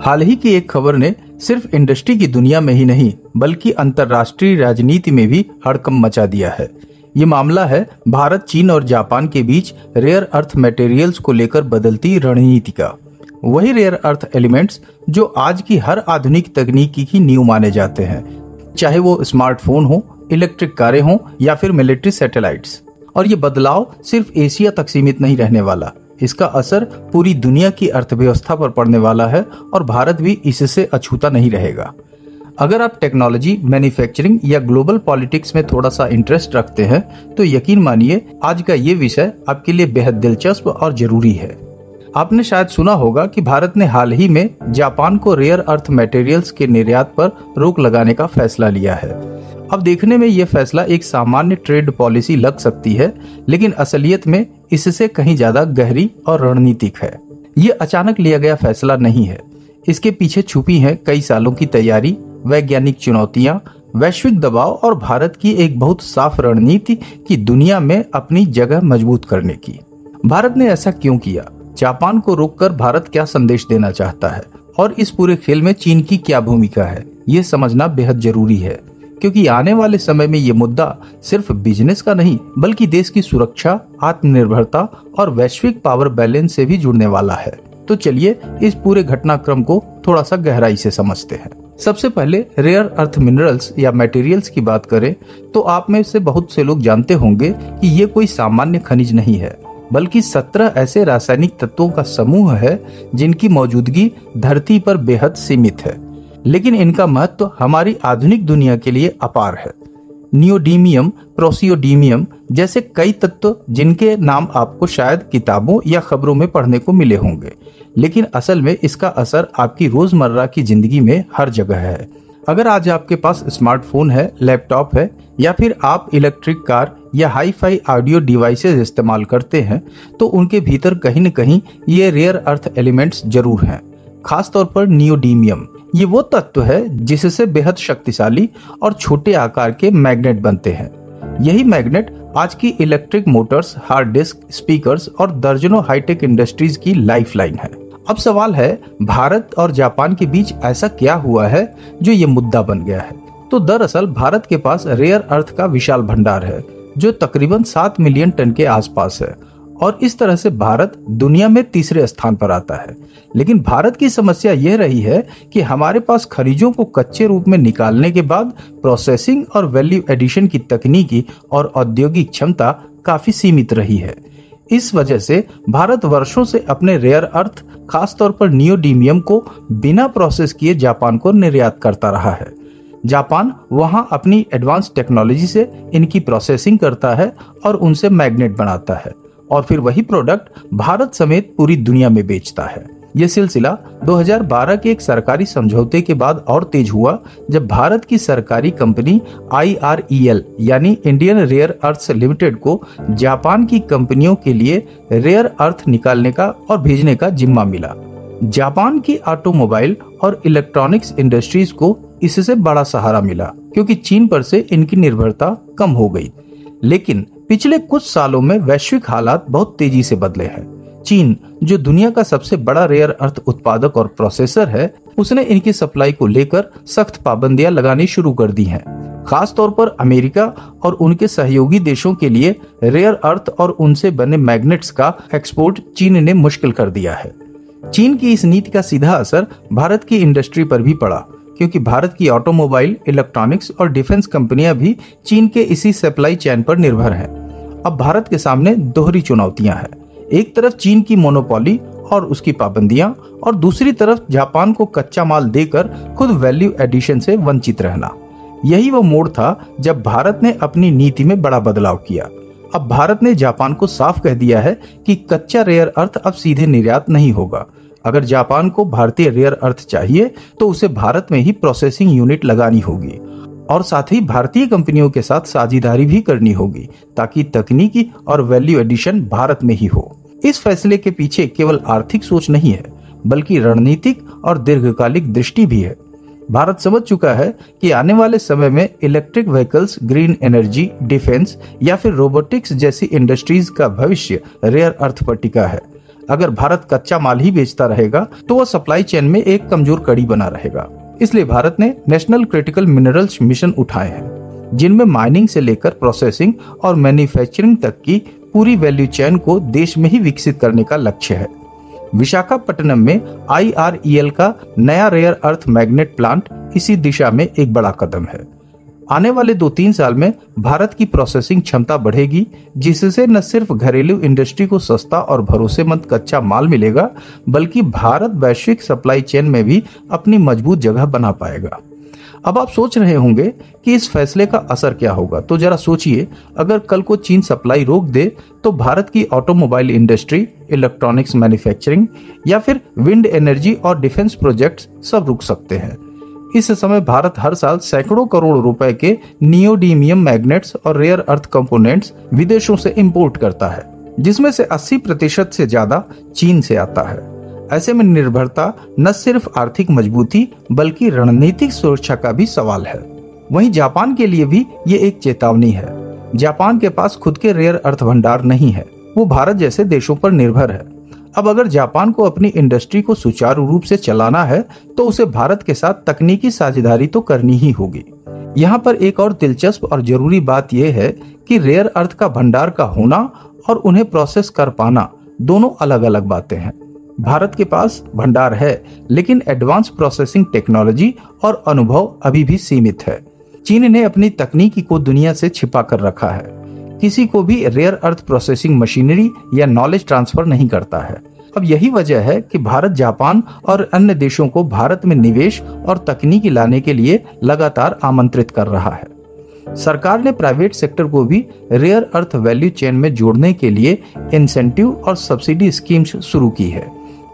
हाल ही की एक खबर ने सिर्फ इंडस्ट्री की दुनिया में ही नहीं बल्कि अंतर्राष्ट्रीय राजनीति में भी हड़कंप मचा दिया है। ये मामला है भारत, चीन और जापान के बीच रेयर अर्थ मटेरियल्स को लेकर बदलती रणनीति का। वही रेयर अर्थ एलिमेंट्स जो आज की हर आधुनिक तकनीकी की नींव माने जाते हैं, चाहे वो स्मार्टफोन हो, इलेक्ट्रिक कारें हो या फिर मिलिट्री सैटेलाइट्स। और ये बदलाव सिर्फ एशिया तक सीमित नहीं रहने वाला, इसका असर पूरी दुनिया की अर्थव्यवस्था पर पड़ने वाला है और भारत भी इससे अछूता नहीं रहेगा। अगर आप टेक्नोलॉजी, मैन्युफैक्चरिंग या ग्लोबल पॉलिटिक्स में थोड़ा सा इंटरेस्ट रखते हैं तो यकीन मानिए आज का ये विषय आपके लिए बेहद दिलचस्प और जरूरी है। आपने शायद सुना होगा कि भारत ने हाल ही में जापान को रेयर अर्थ मटेरियल्स के निर्यात पर रोक लगाने का फैसला लिया है। अब देखने में यह फैसला एक सामान्य ट्रेड पॉलिसी लग सकती है, लेकिन असलियत में इससे कहीं ज्यादा गहरी और रणनीतिक है। ये अचानक लिया गया फैसला नहीं है, इसके पीछे छुपी है कई सालों की तैयारी, वैज्ञानिक चुनौतियां, वैश्विक दबाव और भारत की एक बहुत साफ रणनीति की दुनिया में अपनी जगह मजबूत करने की। भारत ने ऐसा क्यों किया? जापान को रोककर भारत क्या संदेश देना चाहता है और इस पूरे खेल में चीन की क्या भूमिका है, ये समझना बेहद जरूरी है, क्योंकि आने वाले समय में ये मुद्दा सिर्फ बिजनेस का नहीं बल्कि देश की सुरक्षा, आत्मनिर्भरता और वैश्विक पावर बैलेंस से भी जुड़ने वाला है। तो चलिए इस पूरे घटनाक्रम को थोड़ा सा गहराई से समझते हैं। सबसे पहले रेयर अर्थ मिनरल्स या मटेरियल्स की बात करें तो आप में से बहुत से लोग जानते होंगे कि ये कोई सामान्य खनिज नहीं है, बल्कि 17 ऐसे रासायनिक तत्वों का समूह है जिनकी मौजूदगी धरती पर बेहद सीमित है, लेकिन इनका महत्व हमारी आधुनिक दुनिया के लिए अपार है। नियोडीमियम, प्रोसियोडीमियम जैसे कई तत्व जिनके नाम आपको शायद किताबों या खबरों में पढ़ने को मिले होंगे, लेकिन असल में इसका असर आपकी रोजमर्रा की जिंदगी में हर जगह है। अगर आज आपके पास स्मार्टफोन है, लैपटॉप है या फिर आप इलेक्ट्रिक कार या हाई फाई ऑडियो डिवाइसेस इस्तेमाल करते हैं तो उनके भीतर कहीं न कहीं ये रेयर अर्थ एलिमेंट्स जरूर हैं। खास तौर पर नियोडीमियम, ये वो तत्व है जिससे बेहद शक्तिशाली और छोटे आकार के मैग्नेट बनते हैं। यही मैग्नेट आज की electric Motors, hard disk, speakers और दर्जनों हाईटेक इंडस्ट्रीज की लाइफलाइन है। अब सवाल है, भारत और जापान के बीच ऐसा क्या हुआ है जो ये मुद्दा बन गया है? तो दरअसल भारत के पास रेयर अर्थ का विशाल भंडार है जो तकरीबन 7 मिलियन टन के आसपास है और इस तरह से भारत दुनिया में तीसरे स्थान पर आता है। लेकिन भारत की समस्या यह रही है कि हमारे पास खनिजों को कच्चे रूप में निकालने के बाद प्रोसेसिंग और वैल्यू एडिशन की तकनीकी और औद्योगिक क्षमता काफी सीमित रही है। इस वजह से भारत वर्षों से अपने रेयर अर्थ, खासतौर पर नियोडीमियम को बिना प्रोसेस किए जापान को निर्यात करता रहा है। जापान वहां अपनी एडवांस टेक्नोलॉजी से इनकी प्रोसेसिंग करता है और उनसे मैग्नेट बनाता है और फिर वही प्रोडक्ट भारत समेत पूरी दुनिया में बेचता है। ये सिलसिला 2012 के एक सरकारी समझौते के बाद और तेज हुआ जब भारत की सरकारी कंपनी IREL यानी इंडियन रेयर अर्थ्स लिमिटेड को जापान की कंपनियों के लिए रेयर अर्थ निकालने का और भेजने का जिम्मा मिला। जापान की ऑटोमोबाइल और इलेक्ट्रॉनिक्स इंडस्ट्रीज को इससे बड़ा सहारा मिला क्योंकि चीन पर से इनकी निर्भरता कम हो गई। लेकिन पिछले कुछ सालों में वैश्विक हालात बहुत तेजी से बदले हैं। चीन, जो दुनिया का सबसे बड़ा रेयर अर्थ उत्पादक और प्रोसेसर है, उसने इनकी सप्लाई को लेकर सख्त पाबंदियां लगानी शुरू कर दी हैं। खास तौर पर अमेरिका और उनके सहयोगी देशों के लिए रेयर अर्थ और उनसे बने मैग्नेट्स का एक्सपोर्ट चीन ने मुश्किल कर दिया है। चीन की इस नीति का सीधा असर भारत की इंडस्ट्री पर भी पड़ा क्योंकि भारत की ऑटोमोबाइल, इलेक्ट्रॉनिक्स और डिफेंस कंपनियां भी चीन के इसी सप्लाई चेन पर निर्भर हैं। अब भारत के सामने दोहरी चुनौतियां हैं। एक तरफ चीन की मोनोपोली और उसकी पाबंदियां और दूसरी तरफ जापान को कच्चा माल देकर खुद वैल्यू एडिशन से वंचित रहना। यही वो मोड़ था जब भारत ने अपनी नीति में बड़ा बदलाव किया। अब भारत ने जापान को साफ कह दिया है कि कच्चा रेयर अर्थ अब सीधे निर्यात नहीं होगा। अगर जापान को भारतीय रेयर अर्थ चाहिए तो उसे भारत में ही प्रोसेसिंग यूनिट लगानी होगी और साथ ही भारतीय कंपनियों के साथ साझेदारी भी करनी होगी ताकि तकनीकी और वैल्यू एडिशन भारत में ही हो। इस फैसले के पीछे केवल आर्थिक सोच नहीं है बल्कि रणनीतिक और दीर्घकालिक दृष्टि भी है। भारत समझ चुका है कि आने वाले समय में electric vehicles, green energy, defence या फिर रोबोटिक्स जैसी इंडस्ट्रीज का भविष्य रेयर अर्थ पर टिका है। अगर भारत कच्चा माल ही बेचता रहेगा तो वह सप्लाई चेन में एक कमजोर कड़ी बना रहेगा। इसलिए भारत ने नेशनल क्रिटिकल मिनरल्स मिशन उठाए हैं, जिनमें माइनिंग से लेकर प्रोसेसिंग और मैन्युफैक्चरिंग तक की पूरी वैल्यू चेन को देश में ही विकसित करने का लक्ष्य है। विशाखापट्टनम में IREL का नया रेयर अर्थ मैग्नेट प्लांट इसी दिशा में एक बड़ा कदम है। आने वाले 2-3 साल में भारत की प्रोसेसिंग क्षमता बढ़ेगी, जिससे न सिर्फ घरेलू इंडस्ट्री को सस्ता और भरोसेमंद कच्चा माल मिलेगा, बल्कि भारत वैश्विक सप्लाई चेन में भी अपनी मजबूत जगह बना पाएगा। अब आप सोच रहे होंगे कि इस फैसले का असर क्या होगा, तो जरा सोचिए, अगर कल को चीन सप्लाई रोक दे तो भारत की ऑटोमोबाइल इंडस्ट्री, इलेक्ट्रॉनिक्स मैन्युफैक्चरिंग या फिर विंड एनर्जी और डिफेंस प्रोजेक्ट्स सब रुक सकते हैं। इस समय भारत हर साल सैकड़ों करोड़ रुपए के नियोडीमियम मैग्नेट्स और रेयर अर्थ कंपोनेंट्स विदेशों से इंपोर्ट करता है, जिसमें से 80% से ज्यादा चीन से आता है। ऐसे में निर्भरता न सिर्फ आर्थिक मजबूती बल्कि रणनीतिक सुरक्षा का भी सवाल है। वहीं जापान के लिए भी ये एक चेतावनी है। जापान के पास खुद के रेयर अर्थ भंडार नहीं है, वो भारत जैसे देशों पर निर्भर है। अब अगर जापान को अपनी इंडस्ट्री को सुचारू रूप से चलाना है तो उसे भारत के साथ तकनीकी साझेदारी तो करनी ही होगी। यहाँ पर एक और दिलचस्प और जरूरी बात यह है कि रेयर अर्थ का भंडार का होना और उन्हें प्रोसेस कर पाना दोनों अलग अलग बातें हैं। भारत के पास भंडार है, लेकिन एडवांस प्रोसेसिंग टेक्नोलॉजी और अनुभव अभी भी सीमित है। चीन ने अपनी तकनीकी को दुनिया से छिपा कर रखा है, किसी को भी रेयर अर्थ प्रोसेसिंग मशीनरी या नॉलेज ट्रांसफर नहीं करता है। अब यही वजह है कि भारत जापान और अन्य देशों को भारत में निवेश और तकनीकी लाने के लिए लगातार आमंत्रित कर रहा है। सरकार ने प्राइवेट सेक्टर को भी रेयर अर्थ वैल्यू चेन में जोड़ने के लिए इंसेंटिव और सब्सिडी स्कीम्स शुरू की है।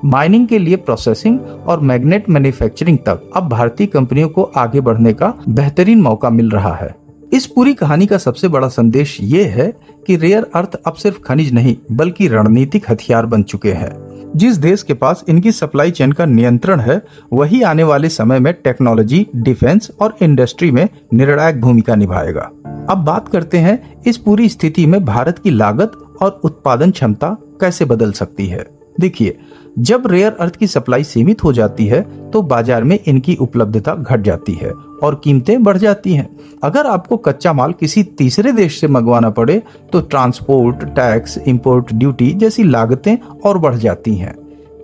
माइनिंग के लिए प्रोसेसिंग और मैग्नेट मैन्युफैक्चरिंग तक अब भारतीय कंपनियों को आगे बढ़ने का बेहतरीन मौका मिल रहा है। इस पूरी कहानी का सबसे बड़ा संदेश ये है कि रेयर अर्थ अब सिर्फ खनिज नहीं बल्कि रणनीतिक हथियार बन चुके हैं। जिस देश के पास इनकी सप्लाई चेन का नियंत्रण है, वही आने वाले समय में टेक्नोलॉजी, डिफेंस और इंडस्ट्री में निर्णायक भूमिका निभाएगा। अब बात करते हैं इस पूरी स्थिति में भारत की लागत और उत्पादन क्षमता कैसे बदल सकती है। देखिए, जब रेयर अर्थ की सप्लाई सीमित हो जाती है तो बाजार में इनकी उपलब्धता घट जाती है और कीमतें बढ़ जाती हैं। अगर आपको कच्चा माल किसी तीसरे देश से मंगवाना पड़े तो ट्रांसपोर्ट, टैक्स, इंपोर्ट ड्यूटी जैसी लागतें और बढ़ जाती हैं।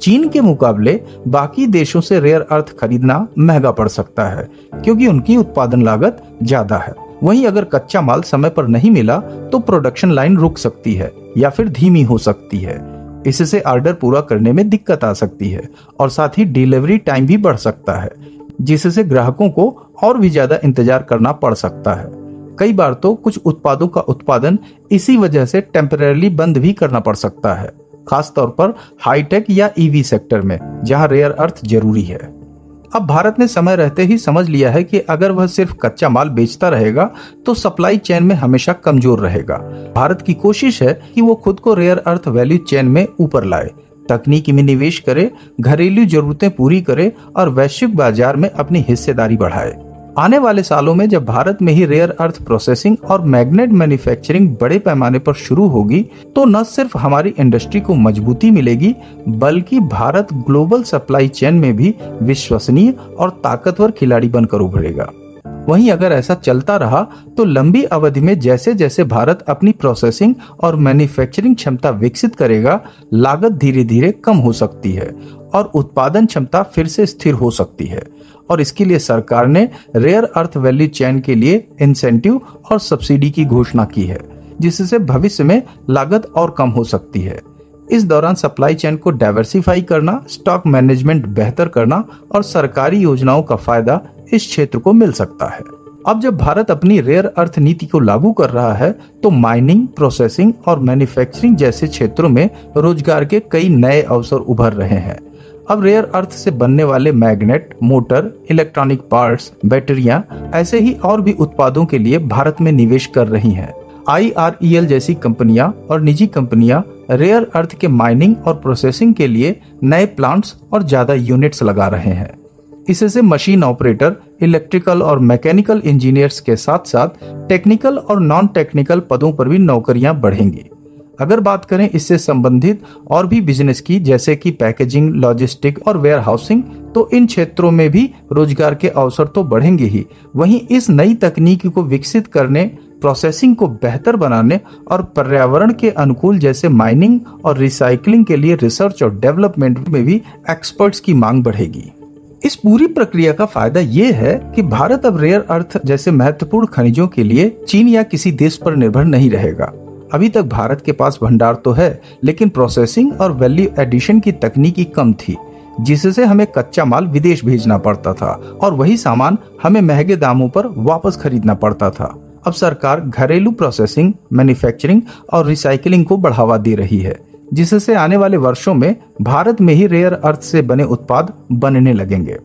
चीन के मुकाबले बाकी देशों से रेयर अर्थ खरीदना महंगा पड़ सकता है, क्योंकि उनकी उत्पादन लागत ज्यादा है। वहीं अगर कच्चा माल समय पर नहीं मिला तो प्रोडक्शन लाइन रुक सकती है या फिर धीमी हो सकती है। इससे ऑर्डर पूरा करने में दिक्कत आ सकती है और साथ ही डिलीवरी टाइम भी बढ़ सकता है, जिससे ग्राहकों को और भी ज्यादा इंतजार करना पड़ सकता है। कई बार तो कुछ उत्पादों का उत्पादन इसी वजह से टेम्परेरी बंद भी करना पड़ सकता है, खास तौर पर हाईटेक या ईवी सेक्टर में, जहां रेयर अर्थ जरूरी है। अब भारत ने समय रहते ही समझ लिया है कि अगर वह सिर्फ कच्चा माल बेचता रहेगा तो सप्लाई चेन में हमेशा कमजोर रहेगा। भारत की कोशिश है कि वो खुद को रेयर अर्थ वैल्यू चेन में ऊपर लाए, तकनीकी में निवेश करे, घरेलू जरूरतें पूरी करे और वैश्विक बाजार में अपनी हिस्सेदारी बढ़ाए। आने वाले सालों में जब भारत में ही रेयर अर्थ प्रोसेसिंग और मैग्नेट मैन्युफैक्चरिंग बड़े पैमाने पर शुरू होगी तो न सिर्फ हमारी इंडस्ट्री को मजबूती मिलेगी, बल्कि भारत ग्लोबल सप्लाई चेन में भी विश्वसनीय और ताकतवर खिलाड़ी बनकर उभरेगा। वहीं अगर ऐसा चलता रहा तो लंबी अवधि में जैसे जैसे भारत अपनी प्रोसेसिंग और मैन्युफैक्चरिंग क्षमता विकसित करेगा, लागत धीरे धीरे कम हो सकती है और उत्पादन क्षमता फिर से स्थिर हो सकती है। और इसके लिए सरकार ने रेयर अर्थ वैल्यू चेन के लिए इंसेंटिव और सब्सिडी की घोषणा की है, जिससे भविष्य में लागत और कम हो सकती है। इस दौरान सप्लाई चेन को डाइवर्सिफाई करना, स्टॉक मैनेजमेंट बेहतर करना और सरकारी योजनाओं का फायदा इस क्षेत्र को मिल सकता है। अब जब भारत अपनी रेयर अर्थ नीति को लागू कर रहा है तो माइनिंग, प्रोसेसिंग और मैन्युफैक्चरिंग जैसे क्षेत्रों में रोजगार के कई नए अवसर उभर रहे हैं। अब रेयर अर्थ से बनने वाले मैग्नेट, मोटर, इलेक्ट्रॉनिक पार्ट्स, बैटरियां, ऐसे ही और भी उत्पादों के लिए भारत में निवेश कर रही हैं। IREL जैसी कंपनियां और निजी कंपनियां रेयर अर्थ के माइनिंग और प्रोसेसिंग के लिए नए प्लांट्स और ज्यादा यूनिट्स लगा रहे हैं। इससे मशीन ऑपरेटर, इलेक्ट्रिकल और मैकेनिकल इंजीनियर्स के साथ साथ टेक्निकल और नॉन टेक्निकल पदों पर भी नौकरियां बढ़ेंगी। अगर बात करें इससे संबंधित और भी बिजनेस की, जैसे कि पैकेजिंग, लॉजिस्टिक और वेयर हाउसिंग, तो इन क्षेत्रों में भी रोजगार के अवसर तो बढ़ेंगे ही। वहीं इस नई तकनीक को विकसित करने, प्रोसेसिंग को बेहतर बनाने और पर्यावरण के अनुकूल जैसे माइनिंग और रिसाइकलिंग के लिए रिसर्च और डेवलपमेंट में भी एक्सपर्ट्स की मांग बढ़ेगी। इस पूरी प्रक्रिया का फायदा ये है कि भारत अब रेयर अर्थ जैसे महत्वपूर्ण खनिजों के लिए चीन या किसी देश पर निर्भर नहीं रहेगा। अभी तक भारत के पास भंडार तो है, लेकिन प्रोसेसिंग और वैल्यू एडिशन की तकनीकी कम थी, जिससे हमें कच्चा माल विदेश भेजना पड़ता था और वही सामान हमें महंगे दामों पर वापस खरीदना पड़ता था। अब सरकार घरेलू प्रोसेसिंग, मैन्युफैक्चरिंग और रिसाइकलिंग को बढ़ावा दे रही है, जिससे आने वाले वर्षों में भारत में ही रेयर अर्थ से बने उत्पाद बनने लगेंगे।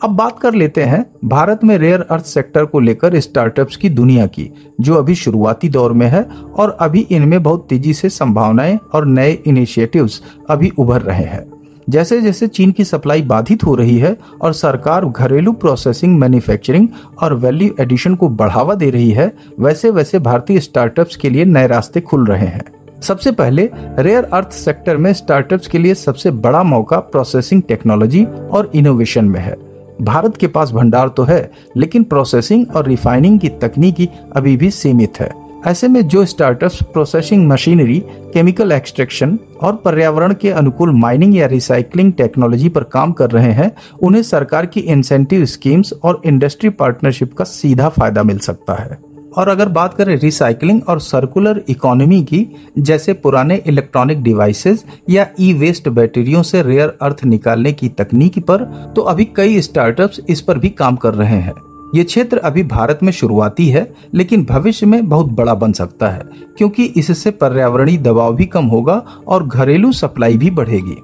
अब बात कर लेते हैं भारत में रेयर अर्थ सेक्टर को लेकर स्टार्टअप्स की दुनिया की, जो अभी शुरुआती दौर में है और अभी इनमें बहुत तेजी से संभावनाएं और नए इनिशिएटिव्स अभी उभर रहे हैं। जैसे जैसे चीन की सप्लाई बाधित हो रही है और सरकार घरेलू प्रोसेसिंग, मैन्युफैक्चरिंग और वैल्यू एडिशन को बढ़ावा दे रही है, वैसे वैसे भारतीय स्टार्टअप्स के लिए नए रास्ते खुल रहे हैं। सबसे पहले रेयर अर्थ सेक्टर में स्टार्टअप्स के लिए सबसे बड़ा मौका प्रोसेसिंग टेक्नोलॉजी और इनोवेशन में है। भारत के पास भंडार तो है, लेकिन प्रोसेसिंग और रिफाइनिंग की तकनीकी अभी भी सीमित है। ऐसे में जो startups processing machinery, chemical extraction और पर्यावरण के अनुकूल माइनिंग या रिसाइकलिंग टेक्नोलॉजी पर काम कर रहे हैं, उन्हें सरकार की इंसेंटिव स्कीम्स और इंडस्ट्री पार्टनरशिप का सीधा फायदा मिल सकता है। और अगर बात करें रिसाइकलिंग और सर्कुलर इकोनॉमी की, जैसे पुराने इलेक्ट्रॉनिक डिवाइसेस या ई वेस्ट बैटरियों से रेयर अर्थ निकालने की तकनीक पर, तो अभी कई स्टार्टअप्स इस पर भी काम कर रहे हैं। ये क्षेत्र अभी भारत में शुरुआती है, लेकिन भविष्य में बहुत बड़ा बन सकता है, क्योंकि इससे पर्यावरणीय दबाव भी कम होगा और घरेलू सप्लाई भी बढ़ेगी।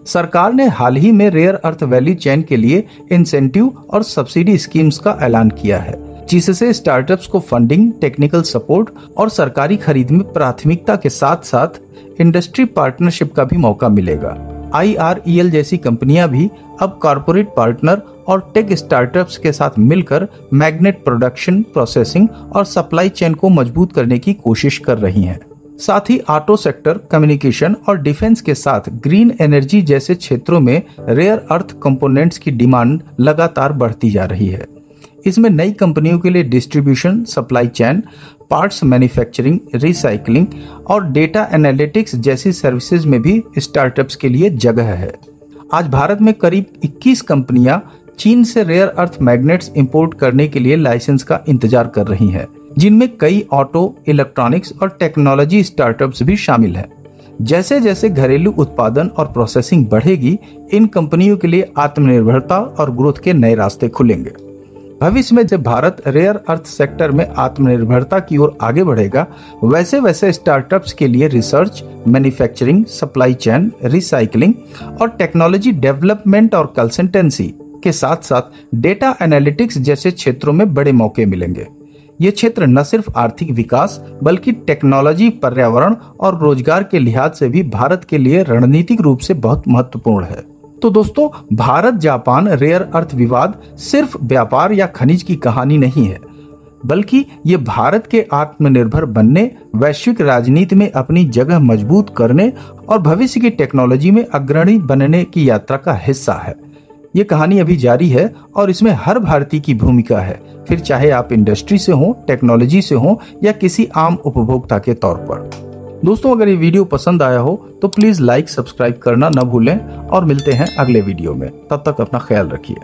सरकार ने हाल ही में रेयर अर्थ वैल्यू चेन के लिए इंसेंटिव और सब्सिडी स्कीम्स का ऐलान किया है, जिससे स्टार्टअप्स को फंडिंग, टेक्निकल सपोर्ट और सरकारी खरीद में प्राथमिकता के साथ साथ इंडस्ट्री पार्टनरशिप का भी मौका मिलेगा। IREL जैसी कंपनियां भी अब कॉर्पोरेट पार्टनर और टेक स्टार्टअप्स के साथ मिलकर मैग्नेट प्रोडक्शन, प्रोसेसिंग और सप्लाई चेन को मजबूत करने की कोशिश कर रही हैं। साथ ही ऑटो सेक्टर, कम्युनिकेशन और डिफेंस के साथ ग्रीन एनर्जी जैसे क्षेत्रों में रेयर अर्थ कंपोनेंट्स की डिमांड लगातार बढ़ती जा रही है। इसमें नई कंपनियों के लिए distribution, supply chain, parts manufacturing, recycling और डेटा एनालिटिक्स जैसी सर्विसेज में भी स्टार्टअप्स के लिए जगह है। आज भारत में करीब 21 कंपनियां चीन से रेयर अर्थ मैग्नेट्स इंपोर्ट करने के लिए लाइसेंस का इंतजार कर रही हैं, जिनमें कई ऑटो, इलेक्ट्रॉनिक्स और टेक्नोलॉजी स्टार्टअप्स भी शामिल हैं। जैसे जैसे घरेलू उत्पादन और प्रोसेसिंग बढ़ेगी, इन कंपनियों के लिए आत्मनिर्भरता और ग्रोथ के नए रास्ते खुलेंगे। भविष्य में जब भारत रेयर अर्थ सेक्टर में आत्मनिर्भरता की ओर आगे बढ़ेगा, वैसे वैसे स्टार्टअप्स के लिए research, manufacturing, supply chain, recycling और टेक्नोलॉजी डेवलपमेंट और कंसल्टेंसी के साथ साथ डेटा एनालिटिक्स जैसे क्षेत्रों में बड़े मौके मिलेंगे। ये क्षेत्र न सिर्फ आर्थिक विकास, बल्कि टेक्नोलॉजी, पर्यावरण और रोजगार के लिहाज से भी भारत के लिए रणनीतिक रूप से बहुत महत्वपूर्ण है। तो दोस्तों, भारत जापान रेयर अर्थ विवाद सिर्फ व्यापार या खनिज की कहानी नहीं है, बल्कि ये भारत के आत्मनिर्भर बनने, वैश्विक राजनीति में अपनी जगह मजबूत करने और भविष्य की टेक्नोलॉजी में अग्रणी बनने की यात्रा का हिस्सा है। ये कहानी अभी जारी है और इसमें हर भारतीय की भूमिका है, फिर चाहे आप इंडस्ट्री से हो, टेक्नोलॉजी से हो या किसी आम उपभोक्ता के तौर पर। दोस्तों, अगर ये वीडियो पसंद आया हो तो प्लीज लाइक, सब्सक्राइब करना न भूलें और मिलते हैं अगले वीडियो में। तब तक अपना ख्याल रखिए।